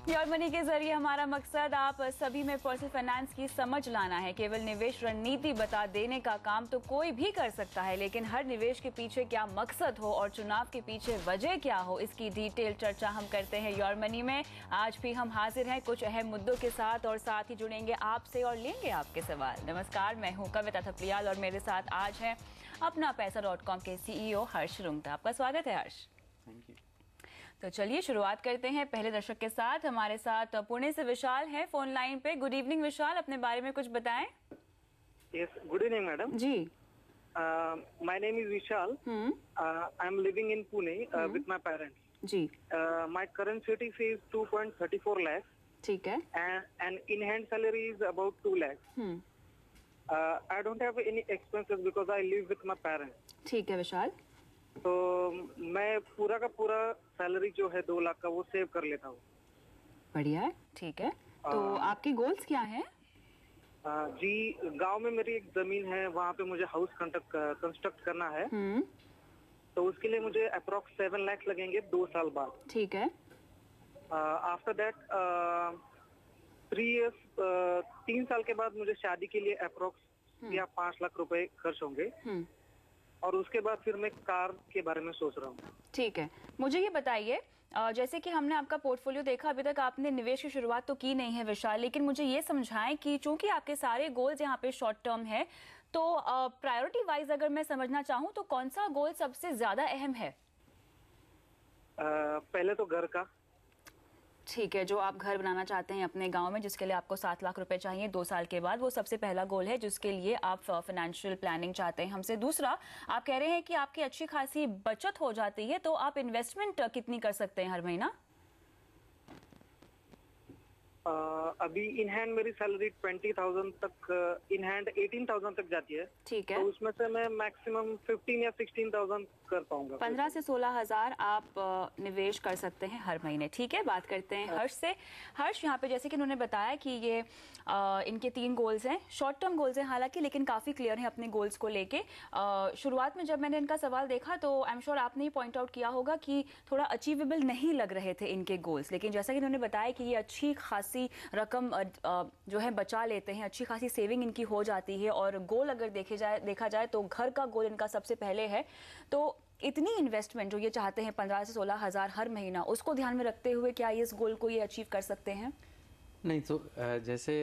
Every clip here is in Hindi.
योर मनी के जरिए हमारा मकसद आप सभी में पर्सनल फाइनेंस की समझ लाना है। केवल निवेश रणनीति बता देने का काम तो कोई भी कर सकता है, लेकिन हर निवेश के पीछे क्या मकसद हो और चुनाव के पीछे वजह क्या हो, इसकी डिटेल चर्चा हम करते हैं योर मनी में। आज भी हम हाजिर हैं कुछ अहम मुद्दों के साथ और साथ ही जुड़ेंगे आपसे और लेंगे आपके सवाल। नमस्कार, मैं हूं कविता थपलियाल और मेरे साथ आज हैं अपना पैसा.com के CEO हर्ष रुंगटा। आपका स्वागत है हर्ष। Thank you. तो चलिए शुरुआत करते हैं पहले दर्शक के साथ। हमारे साथ पुणे से विशाल है फोन लाइन पे। गुड इवनिंग विशाल, अपने बारे में कुछ बताएं। Yes, good evening, madam. Ji. My name is Vishal. I'm living in Pune with my parents. Ji. My current CTC is 2.34 lakhs. ठीक है। And in hand salary is about 2 lakhs. I don't have any expenses because I live with my parents. ठीक है विशाल। तो मैं पूरा का पूरा सैलरी जो है 2 लाख का वो सेव कर लेता हूँ। बढ़िया है, ठीक है। तो आपके गोल्स क्या हैं? जी, गांव में मेरी एक जमीन है, वहाँ पे मुझे हाउस कंस्ट्रक्ट करना है। तो उसके लिए मुझे अप्रोक्स 7 लाख लगेंगे 2 साल बाद। ठीक है। आफ्टर दैट 3 साल के बाद मुझे शादी के लिए अप्रोक्स या 5 लाख रुपए खर्च होंगे। और उसके बाद फिर मैं कार के बारे में सोच रहा हूँ। ठीक है, मुझे ये बताइए, जैसे कि हमने आपका पोर्टफोलियो देखा, अभी तक आपने निवेश की शुरुआत तो की नहीं है विशाल, लेकिन मुझे ये समझाएं कि चूंकि आपके सारे गोल्स यहाँ पे शॉर्ट टर्म है, तो प्रायोरिटी वाइज अगर मैं समझना चाहूँ तो कौन सा गोल सबसे ज्यादा अहम है? पहले तो घर का। ठीक है, जो आप घर बनाना चाहते हैं अपने गांव में, जिसके लिए आपको 7 लाख रुपए चाहिए 2 साल के बाद, वो सबसे पहला गोल है जिसके लिए आप फाइनेंशियल प्लानिंग चाहते हैं हमसे। दूसरा, आप कह रहे हैं कि आपकी अच्छी खासी बचत हो जाती है, तो आप इन्वेस्टमेंट कितनी कर सकते हैं हर महीना? अभी इन हैंड मेरी सैलरी 20,000 तक, इन हैंड 18,000 तक जाती है। ठीक है। तो उसमें से मैं मैक्सिमम 15 या 16,000 कर पाऊंगा। 15 से 16,000 आप निवेश कर सकते हैं हर महीने। ठीक है, बात करते हैं हर्ष से। हर्ष, यहाँ पे जैसे कि उन्होंने बताया कि ये इनके 3 गोल्स हैं, शॉर्ट टर्म गोल्स हैं हालांकि, लेकिन काफी क्लियर हैं अपने गोल्स को लेके। शुरुआत में जब मैंने इनका सवाल देखा तो आई एम श्योर आपने ही पॉइंट आउट किया होगा कि थोड़ा अचीवेबल नहीं लग रहे थे इनके गोल्स, लेकिन जैसा कि उन्होंने बताया कि ये अच्छी खासी रकम जो है बचा लेते हैं, अच्छी खासी सेविंग इनकी हो जाती है, और गोल अगर देखा जाए तो घर का गोल इनका सबसे पहले है। तो इतनी इन्वेस्टमेंट जो ये चाहते हैं 15 से 16,000 हर महीना, उसको ध्यान में रखते हुए क्या इस गोल को ये अचीव कर सकते हैं? नहीं, तो जैसे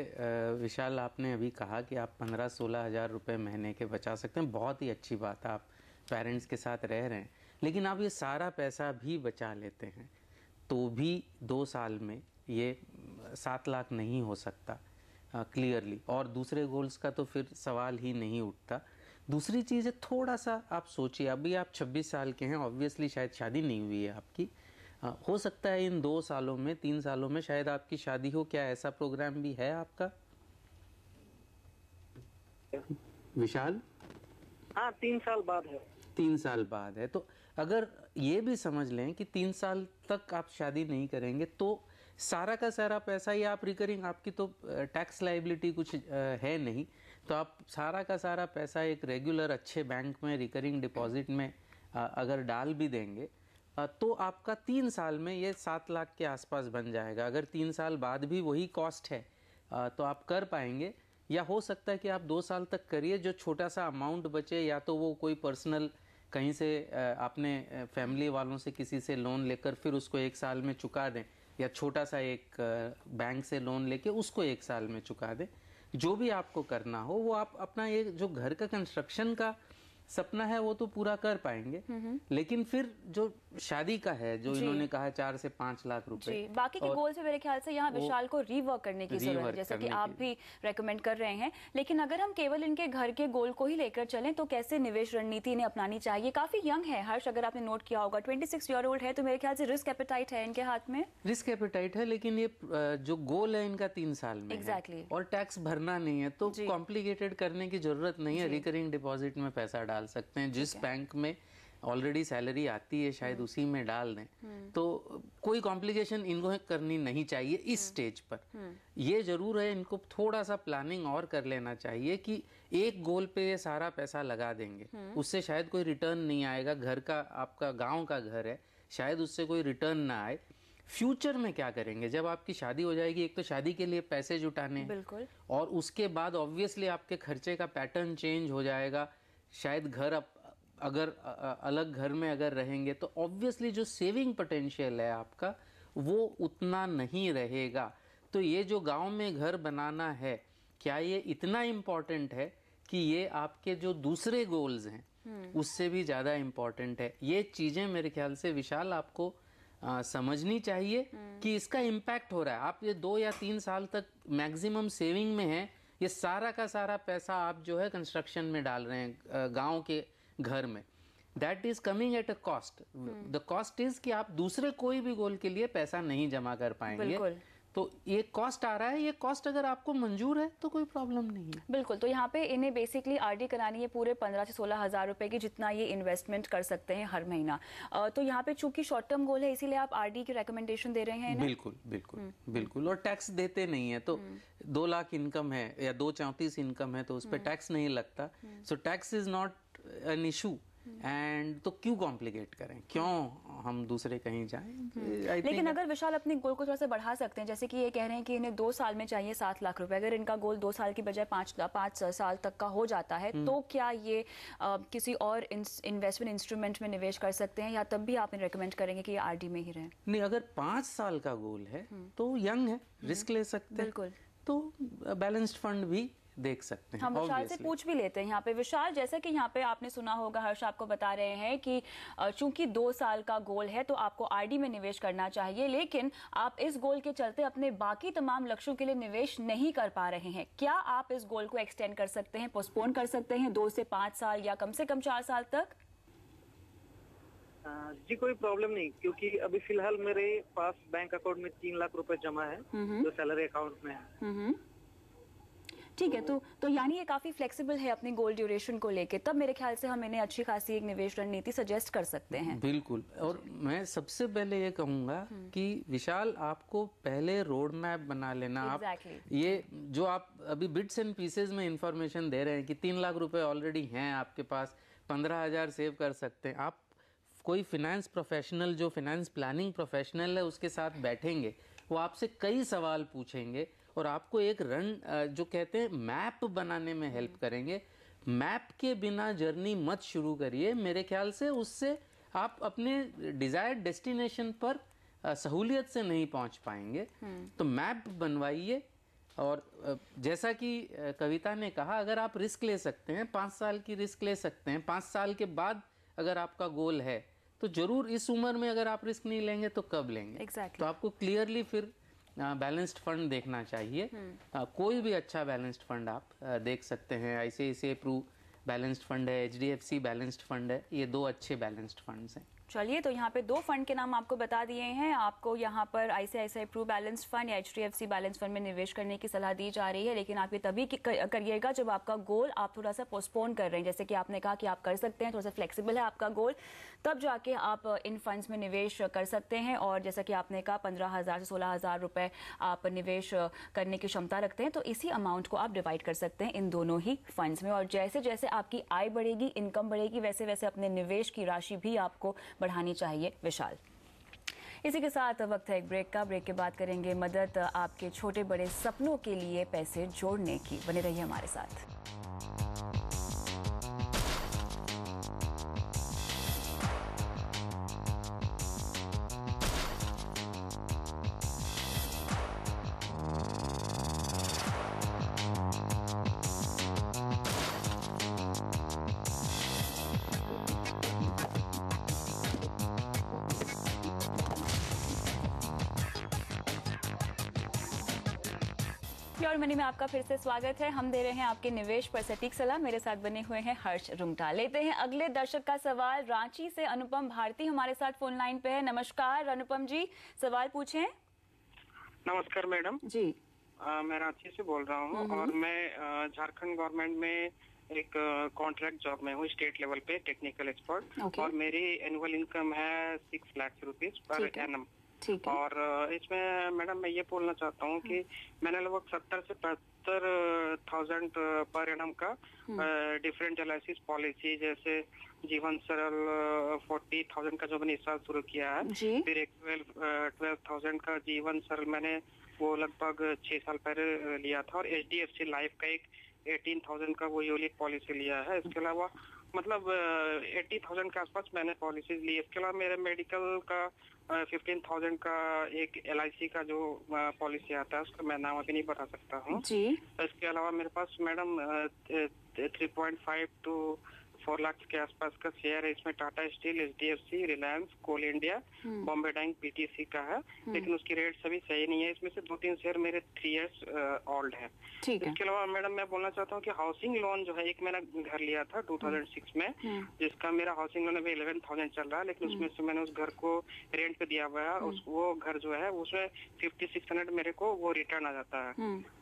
विशाल आपने अभी कहा कि आप 15-16 हज़ार रुपये महीने के बचा सकते हैं, बहुत ही अच्छी बात है, आप पेरेंट्स के साथ रह रहे हैं। लेकिन आप ये सारा पैसा भी बचा लेते हैं तो भी 2 साल में ये 7 लाख नहीं हो सकता क्लियरली, और दूसरे गोल्स का तो फिर सवाल ही नहीं उठता। दूसरी चीज़ है, थोड़ा सा आप सोचिए, अभी आप 26 साल के हैं, ऑब्वियसली शायद शादी नहीं हुई है आपकी। हो सकता है इन 2 सालों में 3 सालों में शायद आपकी शादी हो। क्या ऐसा प्रोग्राम भी है आपका विशाल? हाँ, 3 साल बाद है। 3 साल बाद है, तो अगर ये भी समझ लें कि 3 साल तक आप शादी नहीं करेंगे तो सारा का सारा पैसा, ये आप रिकरिंग, आपकी तो टैक्स लाइबिलिटी कुछ है नहीं, तो आप सारा का सारा पैसा एक रेगुलर अच्छे बैंक में रिकरिंग डिपॉजिट में अगर डाल भी देंगे तो आपका 3 साल में ये 7 लाख के आसपास बन जाएगा। अगर 3 साल बाद भी वही कॉस्ट है तो आप कर पाएंगे, या हो सकता है कि आप 2 साल तक करिए, जो छोटा सा अमाउंट बचे या तो वो कोई पर्सनल कहीं से आपने फैमिली वालों से किसी से लोन लेकर फिर उसको 1 साल में चुका दें, या छोटा सा एक बैंक से लोन लेके उसको 1 साल में चुका दें। जो भी आपको करना हो वो आप अपना ये जो घर का कंस्ट्रक्शन का सपना है वो तो पूरा कर पाएंगे, लेकिन फिर जो शादी का है, जो इन्होंने कहा 4 से 5 लाख रुपए, बाकी के गोल से मेरे ख्याल से यहाँ विशाल को रीवर्क करने की जरूरत है, जैसा कि आप भी रेकमेंड कर रहे हैं। लेकिन अगर हम केवल इनके घर के गोल को ही लेकर चलें तो कैसे निवेश रणनीति इन्हें अपनानी चाहिए? काफी यंग है हर्ष, अगर आपने नोट किया होगा 26 ईयर ओल्ड है, तो मेरे ख्याल से रिस्क एपेटाइट है इनके हाथ में। रिस्क एपेटाइट है, लेकिन ये जो गोल है इनका 3 साल में है और टैक्स भरना नहीं है, तो कॉम्प्लिकेटेड करने की जरूरत नहीं है। रिकरिंग डिपॉजिट में पैसा डाल सकते हैं, जिस बैंक में ऑलरेडी सैलरी आती है शायद उसी में डाल दें, तो कोई कॉम्प्लिकेशन इनको करनी नहीं चाहिए इस स्टेज पर। ये जरूर है, इनको थोड़ा सा प्लानिंग और कर लेना चाहिए कि एक गोल पे ये सारा पैसा लगा देंगे, उससे शायद कोई रिटर्न नहीं आएगा। घर का, आपका गांव का घर है, शायद उससे कोई रिटर्न ना आए। फ्यूचर में क्या करेंगे जब आपकी शादी हो जाएगी। एक तो शादी के लिए पैसे जुटाने, बिल्कुल, और उसके बाद ऑब्वियसली आपके खर्चे का पैटर्न चेंज हो जाएगा। शायद घर अगर अलग घर में अगर रहेंगे तो ऑब्वियसली जो सेविंग पोटेंशियल है आपका वो उतना नहीं रहेगा। तो ये जो गांव में घर बनाना है, क्या ये इतना इम्पोर्टेंट है कि ये आपके जो दूसरे गोल्स हैं उससे भी ज़्यादा इम्पोर्टेंट है? ये चीज़ें मेरे ख्याल से विशाल आपको समझनी चाहिए कि इसका इम्पैक्ट हो रहा है। आप ये 2 या 3 साल तक मैक्सिमम सेविंग में है, ये सारा का सारा पैसा आप जो है कंस्ट्रक्शन में डाल रहे हैं गांव के घर में। That is coming at a cost. The cost is कि आप दूसरे कोई भी गोल के लिए पैसा नहीं जमा कर पाएंगे। तो ये कॉस्ट आ रहा है। ये कॉस्ट अगर आपको मंजूर है तो कोई प्रॉब्लम नहीं है। बिल्कुल। तो यहाँ पे इन्हें बेसिकली आरडी करानी है पूरे 15 से 16 हज़ार रुपए की, जितना ये इन्वेस्टमेंट कर सकते हैं हर महीना। तो यहाँ पे चूंकि शॉर्ट टर्म गोल है इसीलिए आप आरडी की रेकमेंडेशन दे रहे हैं ना? बिल्कुल बिल्कुल बिल्कुल। और टैक्स देते नहीं है। तो 2 लाख इनकम है या 234 इनकम है तो उस पर टैक्स नहीं लगता। So tax is not an issue. And तो क्यों कॉम्प्लिकेट करें, क्यों हम दूसरे कहीं जाएं। लेकिन अगर विशाल अपने गोल को थोड़ा सा बढ़ा सकते हैं, जैसे कि ये कह रहे हैं कि इन्हें 2 साल में चाहिए 7 लाख रुपए, अगर इनका गोल 2 साल की बजाय 5 साल तक का हो जाता है तो क्या ये किसी और इन्वेस्टमेंट इंस्ट्रूमेंट में निवेश कर सकते हैं, या तब भी आप रिकमेंड करेंगे कि ये आरडी में ही रहें? नहीं, अगर 5 साल का गोल है तो यंग है, रिस्क ले सकते हैं। बिल्कुल। तो बैलेंस्ड फंड भी देख सकते हैं। हम विशाल से पूछ भी लेते हैं यहाँ पे। विशाल, जैसा कि यहाँ पे आपने सुना होगा, हर्ष आपको बता रहे हैं कि चूंकि 2 साल का गोल है तो आपको आरडी में निवेश करना चाहिए, लेकिन आप इस गोल के चलते अपने बाकी तमाम लक्ष्यों के लिए निवेश नहीं कर पा रहे हैं। क्या आप इस गोल को एक्सटेंड कर सकते हैं, पोस्टपोन कर सकते हैं 2 से 5 साल या कम से कम 4 साल तक? जी कोई प्रॉब्लम नहीं, क्योंकि अभी फिलहाल मेरे पास बैंक अकाउंट में 3 लाख रुपए जमा है जो सैलरी अकाउंट में है। ठीक है। तो यानी ये काफी फ्लेक्सिबल है अपनी गोल ड्यूरेशन को लेके। तब मेरे ख्याल से हम इन्हें अच्छी खासी एक निवेश रणनीति सजेस्ट कर सकते हैं। बिल्कुल। और मैं सबसे पहले ये कहूंगा कि विशाल, आपको पहले रोड मैप बना लेना। Exactly. आप ये जो आप अभी बिट्स एंड पीसेज में इंफॉर्मेशन दे रहे हैं कि 3 लाख रुपए ऑलरेडी हैं आपके पास, 15,000 सेव कर सकते हैं। आप कोई फिनेंस प्रोफेशनल, जो फिनेंस प्लानिंग प्रोफेशनल है, उसके साथ बैठेंगे, वो आपसे कई सवाल पूछेंगे और आपको एक जो कहते हैं मैप बनाने में हेल्प करेंगे। मैप के बिना जर्नी मत शुरू करिए। मेरे ख्याल से उससे आप अपने डिजायर्ड डेस्टिनेशन पर सहूलियत से नहीं पहुंच पाएंगे। तो मैप बनवाइए। और जैसा कि कविता ने कहा, अगर आप रिस्क ले सकते हैं, 5 साल की रिस्क ले सकते हैं, 5 साल के बाद अगर आपका गोल है तो जरूर। इस उम्र में अगर आप रिस्क नहीं लेंगे तो कब लेंगे? Exactly. तो आपको क्लियरली फिर बैलेंस्ड फंड देखना चाहिए। कोई भी अच्छा बैलेंस्ड फंड आप देख सकते हैं। ICICI प्रू बैलेंस्ड फंड है, HDFC बैलेंस्ड फंड है। ये 2 अच्छे बैलेंस्ड फंड्स हैं। चलिए, तो यहाँ पे 2 फंड के नाम आपको बता दिए हैं। आपको यहाँ पर ICICI प्रू बैलेंस्ड फंड या HDFC बैलेंस्ड फंड में निवेश करने की सलाह दी जा रही है, लेकिन आप ये तभी करिएगा जब आपका गोल आप थोड़ा सा पोस्टपोन कर रहे हैं। जैसे कि आपने कहा कि आप कर सकते हैं, थोड़ा सा फ्लेक्सिबल है आपका गोल, तब जाके आप इन फंड्स में निवेश कर सकते हैं। और जैसा कि आपने कहा 15,000 से 16,000 रुपए आप निवेश करने की क्षमता रखते हैं, तो इसी अमाउंट को आप डिवाइड कर सकते हैं इन दोनों ही फंड्स में। और जैसे जैसे आपकी आय बढ़ेगी, इनकम बढ़ेगी, वैसे वैसे अपने निवेश की राशि भी आपको बढ़ानी चाहिए। विशाल, इसी के साथ वक्त है एक ब्रेक का। ब्रेक के बाद करेंगे मदद आपके छोटे बड़े सपनों के लिए पैसे जोड़ने की। बने रहिए हमारे साथ। प्योर मनी में आपका फिर से स्वागत है। हम दे रहे हैं आपके निवेश पर सटीक सलाह। मेरे साथ बने हुए हैं हर्ष रुंगटा। लेते हैं अगले दर्शक का सवाल। रांची से अनुपम भारती हमारे साथ फोन लाइन पे है। नमस्कार अनुपम जी, सवाल पूछें। नमस्कार मैडम जी। मैं रांची से बोल रहा हूँ और मैं झारखंड गवर्नमेंट में एक कॉन्ट्रैक्ट जॉब में हूँ, स्टेट लेवल पे टेक्निकल एक्सपर्ट। और मेरी एनुअल इनकम है 6 लाख रुपीज पर एनम। ठीक है। और इसमें मैडम मैं ये बोलना चाहता हूँ कि मैंने लगभग 70 से 75,000 पर एनम का डिफरेंट LIC पॉलिसी, जैसे जीवन सरल 40,000 का जो मैंने इस साल शुरू किया है, जी। फिर एक 12,000 का जीवन सरल मैंने वो लगभग 6 साल पहले लिया था, और HDFC लाइफ का एक 18,000 का वो यूनिट पॉलिसी लिया है। इसके अलावा मतलब 80,000 के आसपास मैंने पॉलिसीज ली। इसके अलावा मेरे मेडिकल का 15,000 का एक LIC का जो पॉलिसी आता है, उसका मैं नाम अभी नहीं बता सकता हूँ जी। इसके अलावा मेरे पास मैडम 3.5 to 4 लाख के आसपास का शेयर है। इसमें टाटा स्टील, HDFC, रिलायंस, कोल इंडिया, बॉम्बे डाइंग, PTC का है, लेकिन उसकी रेट सभी सही नहीं है। इसमें से 2-3 शेयर मेरे 3 years ओल्ड है। ठीक है। इसके अलावा मैडम मैं बोलना चाहता हूँ कि हाउसिंग लोन जो है, एक मैंने घर लिया था 2006 में, जिसका मेरा हाउसिंग लोन अभी 11,000 चल रहा है, लेकिन उसमें से मैंने उस घर को रेंट पे दिया हुआ है। वो घर जो है उसमें 5,600 मेरे को वो रिटर्न आ जाता है।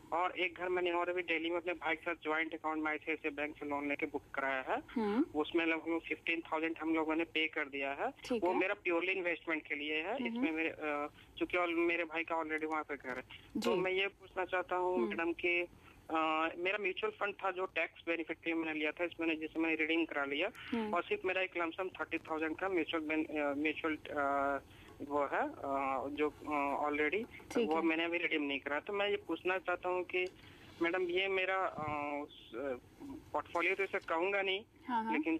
और एक घर मैंने और अभी दिल्ली में अपने भाई के साथ ज्वाइंट अकाउंट में ICICI बैंक से लोन लेके बुक कराया है। उसमें लगभग 15,000 हम लोगों ने पे कर दिया है। वो मेरा प्योरली इन्वेस्टमेंट के लिए है। इसमें मेरे चूंकि मेरे भाई का ऑलरेडी वहाँ पे घर है, तो मैं ये पूछना चाहता हूँ मैडम कि मेरा म्यूचुअल फंड था जो टैक्स बेनिफिट के लिए मैंने लिया था, इसमें जिसे मैंने रिडीम करा लिया, और सिर्फ मेरा एक लमसम 30,000 का म्यूचुअल वो है जो ऑलरेडी वो मैंने अभी रिडीम नहीं करा। तो मैं ये पूछना चाहता हूँ कि मैडम ये मेरा पोर्टफोलियो तो इसे कहूंगा नहीं, लेकिन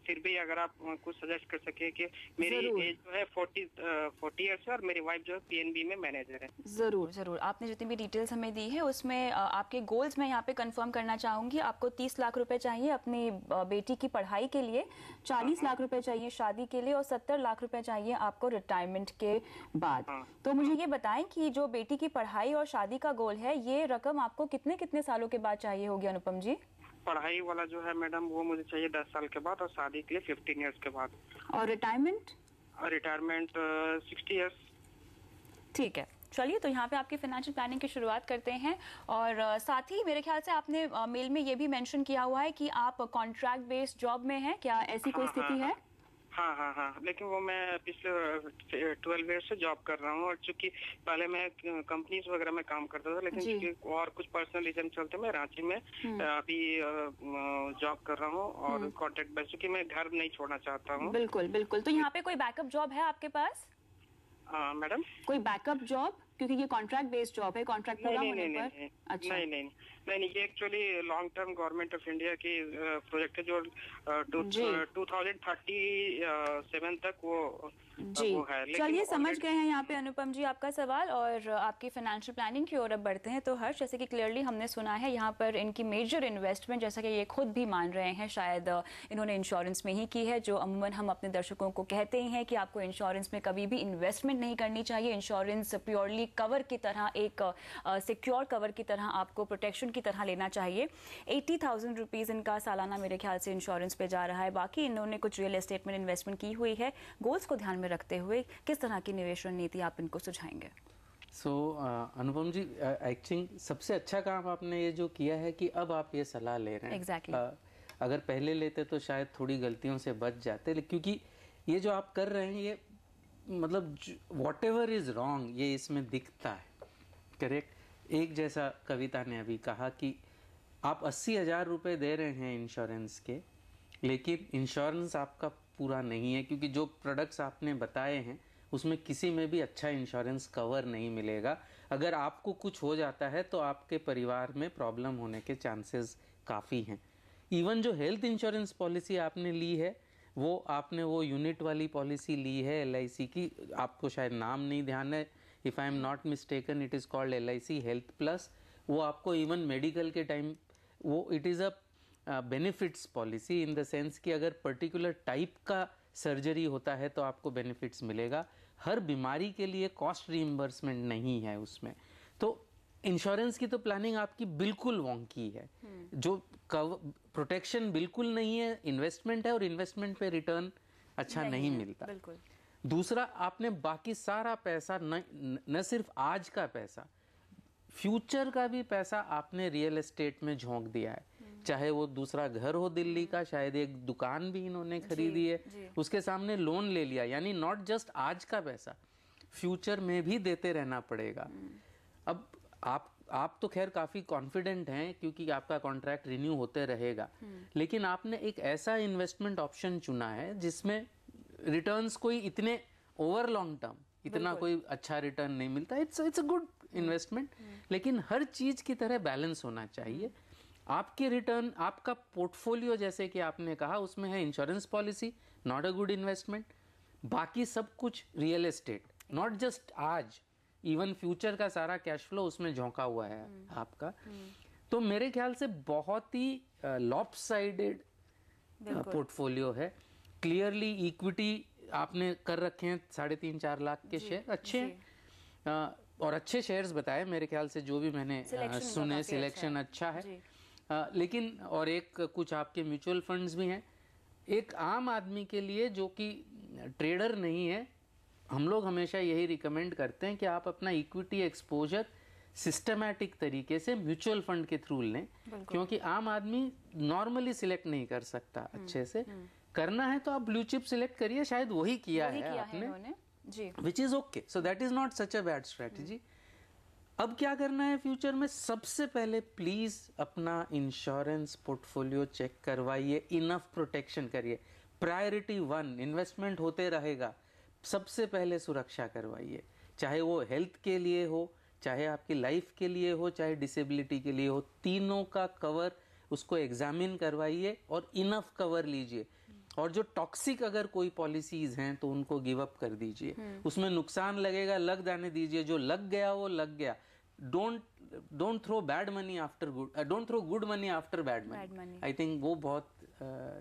फिर भी अगर आप कुछ सजेस्ट कर सके कि मेरी एज जो है 40 ईयर्स है और मेरी वाइफ जो है PNB में मैनेजर है। जरूर जरूर, आपने जितनी भी डिटेल्स हमें दी है उसमें आपके गोल्स मैं यहाँ पे कंफर्म करना चाहूंगी। आपको 30 लाख रुपए चाहिए अपनी बेटी की पढ़ाई के लिए, 40 लाख रुपए चाहिए शादी के लिए, और 70 लाख रुपए चाहिए आपको रिटायरमेंट के बाद। तो मुझे ये बताएं कि जो बेटी की पढ़ाई और शादी का गोल है, ये रकम आपको कितने सालों के बाद चाहिए होगी अनुपम जी? पढ़ाई वाला जो है मैडम वो मुझे चाहिए 10 साल के बाद, और शादी के लिए 15 ईयर्स के बाद। और रिटायरमेंट? Retirement 60 years. ठीक है, चलिए तो यहाँ पे आपकी फाइनेंशियल प्लानिंग की शुरुआत करते हैं। और साथ ही मेरे ख्याल से आपने मेल में ये भी मेंशन किया हुआ है कि आप कॉन्ट्रैक्ट बेस्ड जॉब में हैं, क्या ऐसी कोई स्थिति है? हाँ, लेकिन वो मैं पिछले 12 ईयर से जॉब कर रहा हूँ, और चूंकि पहले मैं कंपनीज वगैरह में काम करता था, लेकिन और कुछ पर्सनल रीजन चलते मैं रांची में अभी जॉब कर रहा हूँ, और कॉन्ट्रैक्ट बेस, चूंकि मैं घर नहीं छोड़ना चाहता हूँ। बिल्कुल बिल्कुल। तो यहाँ पे कोई बैकअप जॉब है आपके पास? मैडम कोई बैकअप जॉब, क्योंकि ये कॉन्ट्रैक्ट बेस्ड जॉब है, कॉन्ट्रैक्ट पूरा होने पर? अच्छा, नहीं, ये actually long term government of India की प्रोजेक्ट है जो 2037 तक वो है। चलिए समझ गए हैं यहाँ पे अनुपम जी आपका सवाल, और आपकी फाइनेंशियल प्लानिंग की ओर अब बढ़ते हैं। तो हर्ष, जैसे कि क्लियरली हमने सुना है यहाँ पर इनकी मेजर इन्वेस्टमेंट, जैसा कि ये खुद भी मान रहे हैं, शायद इन्होंने इंश्योरेंस में ही की है, जो अमूमन हम अपने दर्शकों को कहते ही हैं कि आपको इंश्योरेंस में कभी भी इन्वेस्टमेंट नहीं करनी चाहिए। इंश्योरेंस प्योरली कवर की तरह, एक सिक्योर कवर की तरह, आपको प्रोटेक्शन की तरह लेना चाहिए। 80,000 रुपीज़ इनका सालाना मेरे ख्याल से इंश्योरेंस पे जा रहा है। बाकी इन्होंने कुछ रियल एस्टेट में इन्वेस्टमेंट की हुई है। गोल्स को ध्यान में रखते हुए किस तरह की निवेश रणनीति आप इनको सुझाएंगे? अनुपम जी, एक्चुअली सबसे अच्छा काम आपने ये जो किया है कि अब आप ये सलाह ले रहे हैं। Exactly. अगर पहले लेते तो शायद थोड़ी गलतियों से बच जाते, क्योंकि ये जो आप कर रहे हैं ये मतलब व्हाटएवर इज रॉन्ग ये इसमें दिखता है। करेक्ट। एक जैसा कविता ने अभी कहा कि आप 80,000 रुपये दे रहे हैं इंश्योरेंस के, लेकिन इंश्योरेंस आपका पूरा नहीं है, क्योंकि जो प्रोडक्ट्स आपने बताए हैं उसमें किसी में भी अच्छा इंश्योरेंस कवर नहीं मिलेगा। अगर आपको कुछ हो जाता है तो आपके परिवार में प्रॉब्लम होने के चांसेस काफ़ी हैं। इवन जो हेल्थ इंश्योरेंस पॉलिसी आपने ली है, वो आपने वो यूनिट वाली पॉलिसी ली है LIC की, आपको शायद नाम नहीं ध्यान है, if I am not mistaken it is called LIC health plus. वो आपको इवन मेडिकल के टाइम वो it is a benefits policy in the sense कि अगर पर्टिकुलर टाइप का सर्जरी होता है तो आपको बेनिफिट्स मिलेगा। हर बीमारी के लिए कॉस्ट रीइंबर्समेंट नहीं है उसमें। तो इंश्योरेंस की तो प्लानिंग आपकी बिल्कुल वॉन्की है। जो प्रोटेक्शन बिल्कुल नहीं है, इन्वेस्टमेंट है, और इन्वेस्टमेंट पे रिटर्न अच्छा नहीं मिलता। बिल्कुल। दूसरा, आपने बाकी सारा पैसा न सिर्फ आज का पैसा, फ्यूचर का भी पैसा आपने रियल एस्टेट में झोंक दिया है। चाहे वो दूसरा घर हो दिल्ली का, शायद एक दुकान भी इन्होंने खरीदी है, उसके सामने लोन ले लिया, यानी नॉट जस्ट आज का पैसा, फ्यूचर में भी देते रहना पड़ेगा। अब आप तो खैर काफ़ी कॉन्फिडेंट हैं क्योंकि आपका कॉन्ट्रैक्ट रिन्यू होते रहेगा, लेकिन आपने एक ऐसा इन्वेस्टमेंट ऑप्शन चुना है जिसमें रिटर्न्स कोई इतने ओवर लॉन्ग टर्म इतना कोई अच्छा रिटर्न नहीं मिलता। इट्स अ गुड इन्वेस्टमेंट, लेकिन हर चीज़ की तरह बैलेंस होना चाहिए। आपके रिटर्न, आपका पोर्टफोलियो जैसे कि आपने कहा उसमें है insurance policy, not a good investment. बाकी सब कुछ रियल एस्टेट, नॉट जस्ट आज, इवन फ्यूचर का सारा कैश फ्लो उसमें झोंका हुआ है आपका। तो मेरे ख्याल से बहुत ही लॉपसाइडेड पोर्टफोलियो है। क्लियरली इक्विटी आपने कर रखे हैं 3.5-4 लाख के शेयर, अच्छे हैं और अच्छे शेयर्स बताए मेरे ख्याल से, जो भी मैंने सुने, सिलेक्शन अच्छा है। लेकिन और एक कुछ आपके म्यूचुअल फंड्स भी हैं। एक आम आदमी के लिए जो कि ट्रेडर नहीं है, हम लोग हमेशा यही रिकमेंड करते हैं कि आप अपना इक्विटी एक्सपोजर सिस्टमैटिक तरीके से म्यूचुअल फंड के थ्रू लें, क्योंकि आम आदमी नॉर्मली सिलेक्ट नहीं कर सकता अच्छे से। करना है तो आप ब्लू चिप सिलेक्ट करिए, शायद वही किया है आपने, which is okay, so that is not such a bad strategy. अब क्या करना है फ्यूचर में? सबसे पहले प्लीज अपना इंश्योरेंस पोर्टफोलियो चेक करवाइए, इनफ प्रोटेक्शन करिए। प्रायोरिटी 1, इन्वेस्टमेंट होते रहेगा, सबसे पहले सुरक्षा करवाइए, चाहे वो हेल्थ के लिए हो, चाहे आपकी लाइफ के लिए हो, चाहे डिसेबिलिटी के लिए हो। तीनों का कवर उसको एग्जामिन करवाइए और इनफ कवर लीजिए। और जो टॉक्सिक अगर कोई पॉलिसीज हैं तो उनको गिव अप कर दीजिए। उसमें नुकसान लगेगा, लग जाने दीजिए, जो लग गया वो लग गया। Don't throw bad money after good, don't throw good money after bad money. I think वो बहुत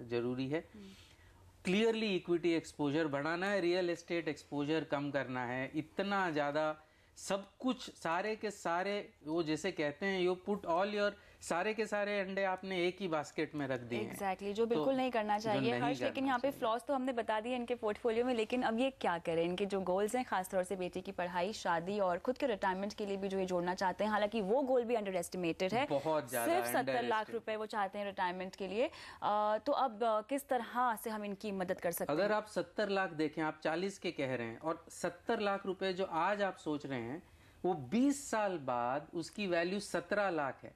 जरूरी है। क्लियरली इक्विटी एक्सपोजर बढ़ाना है, रियल एस्टेट एक्सपोजर कम करना है। इतना ज़्यादा सब कुछ, सारे के सारे, वो जैसे कहते हैं यू पुट ऑल योर, सारे के सारे अंडे आपने एक ही बास्केट में रख दिए। एग्जैक्टली, जो बिल्कुल नहीं करना चाहिए हर्ष। लेकिन यहाँ पे फ्लॉज तो हमने बता दिए इनके पोर्टफोलियो में, लेकिन अब ये क्या करें? इनके जो गोल्स हैं, खासतौर से बेटी की पढ़ाई, शादी और खुद के रिटायरमेंट के लिए भी जो ये जोड़ना चाहते हैं, हालांकि वो गोल भी अंडर एस्टिमेटेड है, बहुत ज्यादा, सिर्फ 70 लाख रुपए वो चाहते हैं रिटायरमेंट के लिए। तो अब किस तरह से हम इनकी मदद कर सकते हैं? अगर आप 70 लाख देखें, आप 40 के कह रहे हैं, और 70 लाख रुपए जो आज आप सोच रहे हैं, वो 20 साल बाद उसकी वैल्यू 17 लाख है,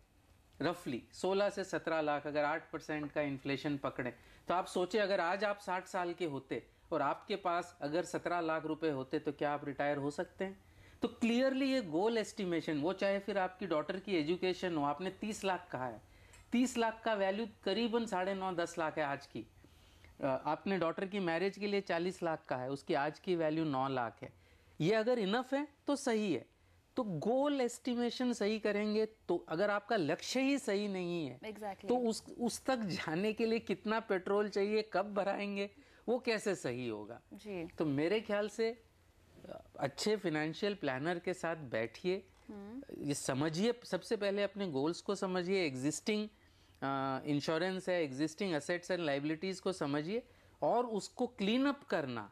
रफली 16 से 17 लाख। अगर 8% का इन्फ्लेशन पकड़े तो आप सोचे, अगर आज आप 60 साल के होते और आपके पास अगर 17 लाख रुपए होते तो क्या आप रिटायर हो सकते हैं? तो क्लियरली ये गोल एस्टिमेशन, वो चाहे फिर आपकी डॉटर की एजुकेशन हो, आपने 30 लाख कहा है, 30 लाख का वैल्यू करीबन 9.5-10 लाख है आज की। आपने डॉटर की मैरिज के लिए 40 लाख का है, उसकी आज की वैल्यू 9 लाख है। ये अगर इनफ है तो सही है। तो गोल एस्टिमेशन सही करेंगे, तो अगर आपका लक्ष्य ही सही नहीं है तो उस तक जाने के लिए कितना पेट्रोल चाहिए, कब भराएंगे, वो कैसे सही होगा जी। तो मेरे ख्याल से अच्छे फाइनेंशियल प्लानर के साथ बैठिए, ये समझिए, सबसे पहले अपने गोल्स को समझिए, एग्जिस्टिंग इंश्योरेंस है, एग्जिस्टिंग एसेट्स एंड लाइबिलिटीज को समझिए और उसको क्लीन अप करना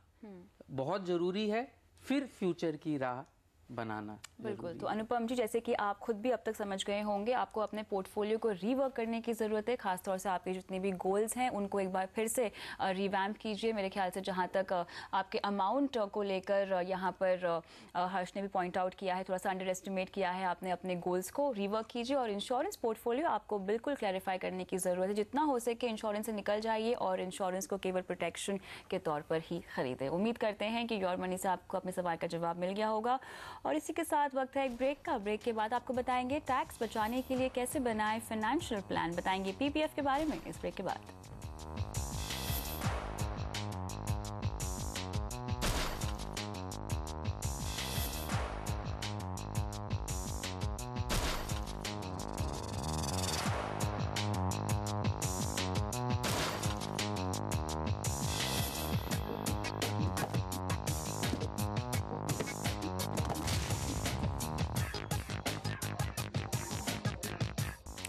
बहुत जरूरी है, फिर फ्यूचर की राह बनाना। बिल्कुल। तो अनुपम जी, जैसे कि आप खुद भी अब तक समझ गए होंगे, आपको अपने पोर्टफोलियो को रीवर्क करने की ज़रूरत है। खासतौर से आपके जितने भी गोल्स हैं उनको एक बार फिर से रिवैम्प कीजिए। मेरे ख्याल से जहां तक आपके अमाउंट को लेकर यहां पर हर्ष ने भी पॉइंट आउट किया है, थोड़ा सा अंडर एस्टिमेट किया है आपने अपने गोल्स को, रीवर्क कीजिए। और इंश्योरेंस पोर्टफोलियो आपको बिल्कुल क्लैरिफाई करने की ज़रूरत है। जितना हो सके इंश्योरेंस से निकल जाइए और इंश्योरेंस को केवल प्रोटेक्शन के तौर पर ही खरीदें। उम्मीद करते हैं कि योर मनी से आपको अपने सवाल का जवाब मिल गया होगा। और इसी के साथ वक्त है एक ब्रेक का। ब्रेक के बाद आपको बताएंगे टैक्स बचाने के लिए कैसे बनाएं फाइनेंशियल प्लान, बताएंगे पीपीएफ के बारे में इस ब्रेक के बाद।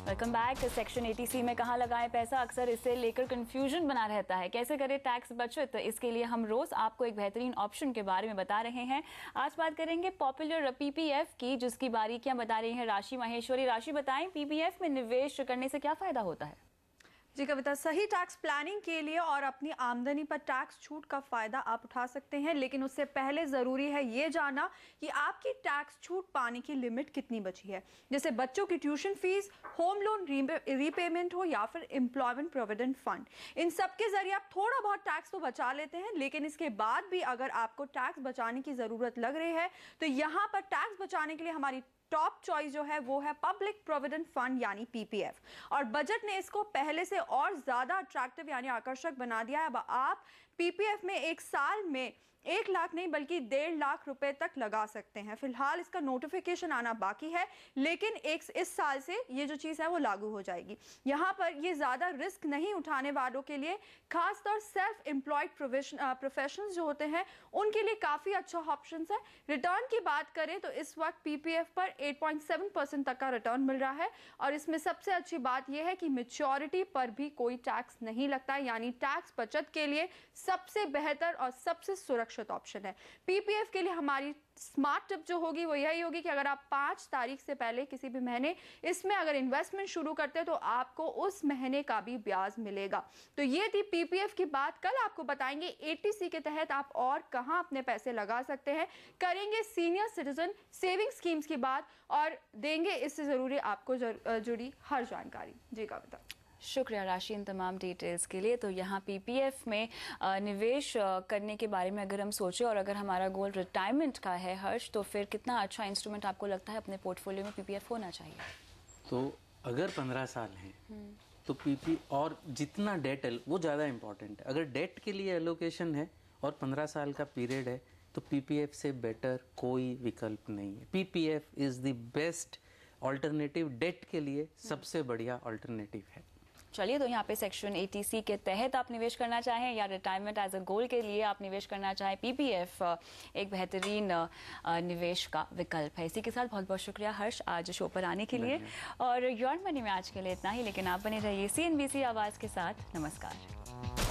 Welcome back. सेक्शन 80C में कहाँ लगाएं पैसा, अक्सर इसे लेकर कंफ्यूजन बना रहता है। कैसे करें टैक्स बचत, इसके लिए हम रोज आपको एक बेहतरीन ऑप्शन के बारे में बता रहे हैं। आज बात करेंगे पॉपुलर पीपीएफ की, जिसकी बारीकियां बता रही हैं राशि माहेश्वरी। राशि, बताएं पीपीएफ में निवेश करने से क्या फायदा होता है? जी कविता, सही टैक्स प्लानिंग के लिए और अपनी आमदनी पर टैक्स छूट का फायदा आप उठा सकते हैं, लेकिन उससे पहले जरूरी है ये जानना कि आपकी टैक्स छूट पाने की लिमिट कितनी बची है। जैसे बच्चों की tuition fees, home loan repayment हो या फिर एम्प्लॉयमेंट प्रोविडेंट फंड, इन सब के जरिए आप थोड़ा बहुत टैक्स तो बचा लेते हैं, लेकिन इसके बाद भी अगर आपको टैक्स बचाने की जरूरत लग रही है तो यहाँ पर टैक्स बचाने के लिए हमारी टॉप चॉइस जो है वो है पब्लिक प्रोविडेंट फंड यानी पीपीएफ। और बजट ने इसको पहले से और ज्यादा अट्रैक्टिव यानी आकर्षक बना दिया है। अब आप पीपीएफ में एक साल में 1 लाख नहीं बल्कि 1.5 लाख रुपए तक लगा सकते हैं। फिलहाल इसका नोटिफिकेशन आना बाकी है, लेकिन इस साल से ये जो चीज़ है वो लागू हो जाएगी। यहाँ पर ये ज़्यादा रिस्क नहीं उठाने वालों के लिए, खासतौर सेल्फ एम्प्लॉयड प्रोफेशनल्स जो होते हैं उनके लिए काफ़ी अच्छा ऑप्शन है। रिटर्न की बात करें तो इस वक्त पीपीएफ पर 8.7% तक का रिटर्न मिल रहा है, और इसमें सबसे अच्छी बात यह है कि मैच्योरिटी पर भी कोई टैक्स नहीं लगता है, यानी टैक्स बचत के लिए सबसे बेहतर और सबसे सुरक्षित ऑप्शन है। पीपीएफ के लिए हमारी स्मार्ट टिप जो होगी वो यही होगी कि अगर आप 5 तारीख से पहले किसी भी महीने इसमें अगर इन्वेस्टमेंट शुरू करते हैं तो आपको उस महीने का भी ब्याज मिलेगा। तो ये थी पीपीएफ की बात। कल आपको बताएंगे एटीसी के तहत आप और कहां अपने पैसे लगा सकते हैं, करेंगे सीनियर सिटीजन सेविंग स्कीम्स की बात और देंगे इससे जरूरी आपको जुड़ी हर जानकारी। जी कविता, शुक्रिया राशि इन तमाम डिटेल्स के लिए। तो यहाँ पीपीएफ में निवेश करने के बारे में अगर हम सोचें और अगर हमारा गोल रिटायरमेंट का है हर्ष, तो फिर कितना अच्छा इंस्ट्रूमेंट आपको लगता है अपने पोर्टफोलियो में पीपीएफ होना चाहिए? तो अगर 15 साल हैं तो पीपी और जितना डेट वो ज़्यादा इम्पोर्टेंट है। अगर डेट के लिए एलोकेशन है और 15 साल का पीरियड है तो पीपीएफ से बेटर कोई विकल्प नहीं है। PPF is the best alternative, debt के लिए सबसे बढ़िया ऑल्टरनेटिव है। चलिए, तो यहाँ पे सेक्शन 80C के तहत आप निवेश करना चाहें या रिटायरमेंट एज अ गोल के लिए आप निवेश करना चाहें, पीपीएफ एक बेहतरीन निवेश का विकल्प है। इसी के साथ बहुत बहुत शुक्रिया हर्ष आज शो पर आने के लिए, और योर मनी में आज के लिए इतना ही, लेकिन आप बने रहिए CNBC आवाज़ के साथ। नमस्कार।